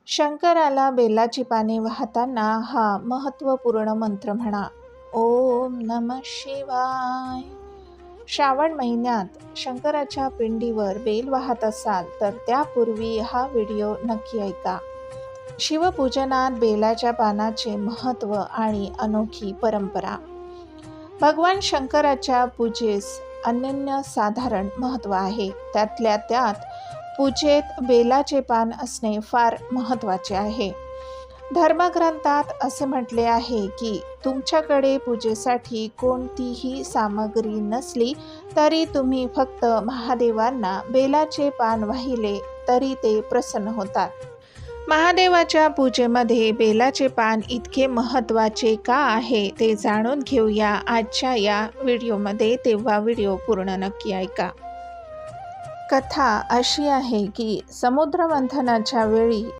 शंकराला बेलाची पाने वाहताना हा महत्त्वपूर्ण मंत्र म्हणा. ओम नमः शिवाय. श्रावण महिन्यात शंकराच्या पिंडीवर बेल वाहत असाल तर त्यापूर्वी हा व्हिडिओ नक्की ऐका. शिवपूजनात बेलाच्या पानाचे महत्त्व आणि अनोखी परंपरा. भगवान शंकराच्या पूजेस अनन्यसाधारण महत्त्व आहे. त्यातल्या त्यात पूजेत बेलाचे पान असणे फार महत्त्वाचे आहे. धर्मग्रंथात असे म्हटले आहे की तुमच्याकडे पूजेसाठी कोणतीही सामग्री नसली तरी तुम्ही फक्त महादेवांना बेलाचे पान वाहिले तरी ते प्रसन्न होतात. महादेवाच्या पूजेमध्ये बेलाचे पान इतके महत्त्वाचे का आहे ते जाणून घेऊया आजच्या या व्हिडिओमध्ये, तेव्हा व्हिडिओ पूर्ण नक्की ऐका. कथा अशी आहे की समुद्रमंथनाच्या वेळी